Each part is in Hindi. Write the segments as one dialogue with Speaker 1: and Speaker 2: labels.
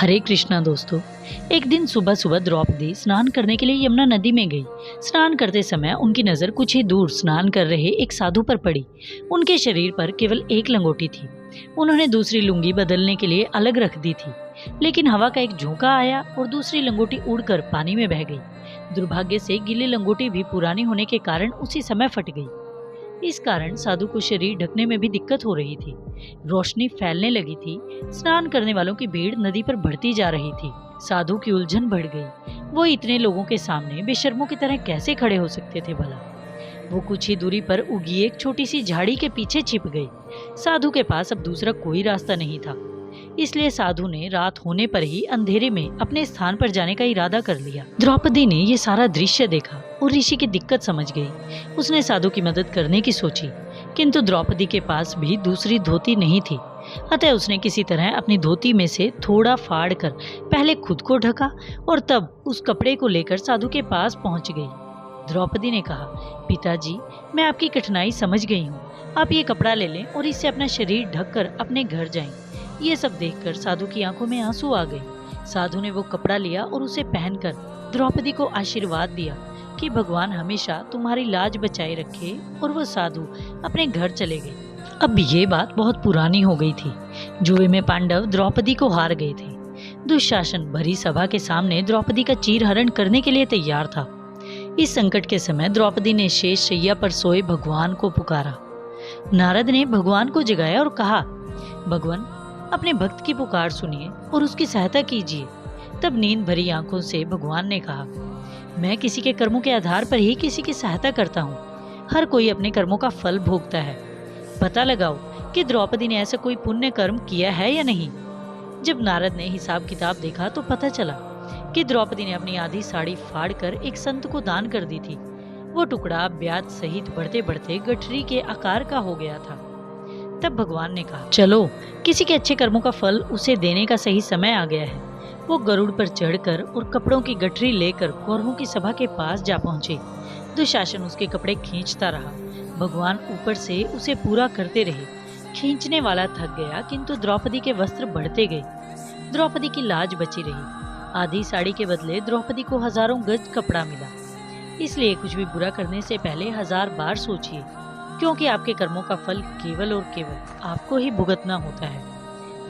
Speaker 1: हरे कृष्णा दोस्तों। एक दिन सुबह सुबह द्रौपदी स्नान करने के लिए यमुना नदी में गई। स्नान करते समय उनकी नज़र कुछ ही दूर स्नान कर रहे एक साधु पर पड़ी। उनके शरीर पर केवल एक लंगोटी थी। उन्होंने दूसरी लुंगी बदलने के लिए अलग रख दी थी, लेकिन हवा का एक झोंका आया और दूसरी लंगोटी उड़कर पानी में बह गई। दुर्भाग्य से गीली लंगोटी भी पुरानी होने के कारण उसी समय फट गई। इस कारण साधु को शरीर ढकने में भी दिक्कत हो रही थी। रोशनी फैलने लगी थी। स्नान करने वालों की भीड़ नदी पर बढ़ती जा रही थी। साधु की उलझन बढ़ गई। वो इतने लोगों के सामने बेशर्मों की तरह कैसे खड़े हो सकते थे भला। वो कुछ ही दूरी पर उगी एक छोटी सी झाड़ी के पीछे छिप गई। साधु के पास अब दूसरा कोई रास्ता नहीं था, इसलिए साधु ने रात होने पर ही अंधेरे में अपने स्थान पर जाने का इरादा कर लिया। द्रौपदी ने ये सारा दृश्य देखा और ऋषि की दिक्कत समझ गई। उसने साधु की मदद करने की सोची, किंतु द्रौपदी के पास भी दूसरी धोती नहीं थी। अतः उसने किसी तरह अपनी धोती में से थोड़ा फाड़ कर पहले खुद को ढका और तब उस कपड़े को लेकर साधु के पास पहुंच गई। द्रौपदी ने कहा, पिताजी, मैं आपकी कठिनाई समझ गई हूँ। आप ये कपड़ा ले लें और इससे अपना शरीर ढककर अपने घर जाएं। ये सब देखकर साधु की आंखों में आंसू आ गए। साधु ने वो कपड़ा लिया और उसे पहनकर द्रौपदी को आशीर्वाद दिया कि भगवान हमेशा तुम्हारी लाज बचाए रखे, और वो साधु अपने घर चले गए। अब ये बात बहुत पुरानी हो गई थी। जुए में पांडव द्रौपदी को हार गए थे। दुशासन भरी सभा के सामने द्रौपदी का चीरहरण करने के लिए तैयार था। इस संकट के समय द्रौपदी ने शेष शैया पर सोए भगवान को पुकारा। नारद ने भगवान को जगाया और कहा, भगवान, अपने भक्त की पुकार सुनिए और उसकी सहायता कीजिए। तब नींद भरी आंखों से भगवान ने कहा, मैं किसी के कर्मों के आधार पर ही किसी की सहायता करता हूँ। हर कोई अपने कर्मों का फल भोगता है। पता लगाओ कि द्रौपदी ने ऐसा कोई पुण्य कर्म किया है या नहीं। जब नारद ने हिसाब किताब देखा तो पता चला कि द्रौपदी ने अपनी आधी साड़ी फाड़कर एक संत को दान कर दी थी। वो टुकड़ा ब्याज सहित बढ़ते बढ़ते गठरी के आकार का हो गया था। तब भगवान ने कहा, चलो, किसी के अच्छे कर्मों का फल उसे देने का सही समय आ गया है। वो गरुड़ पर चढ़कर और कपड़ों की गठरी लेकर कौरवों की सभा के पास जा पहुंचे। दुशासन उसके कपड़े खींचता रहा। भगवान ऊपर से उसे पूरा करते रहे। खींचने वाला थक गया, किंतु द्रौपदी के वस्त्र बढ़ते गए। द्रौपदी की लाज बची रही। आधी साड़ी के बदले द्रौपदी को हजारों गज कपड़ा मिला। इसलिए कुछ भी बुरा करने से पहले 1000 बार सोचिए, क्योंकि आपके कर्मों का फल केवल और केवल आपको ही भुगतना होता है।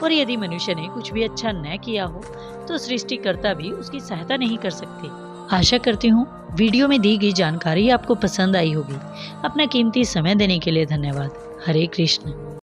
Speaker 1: और यदि मनुष्य ने कुछ भी अच्छा न किया हो तो सृष्टिकर्ता भी उसकी सहायता नहीं कर सकते। आशा करती हूँ वीडियो में दी गई जानकारी आपको पसंद आई होगी। अपना कीमती समय देने के लिए धन्यवाद। हरे कृष्ण।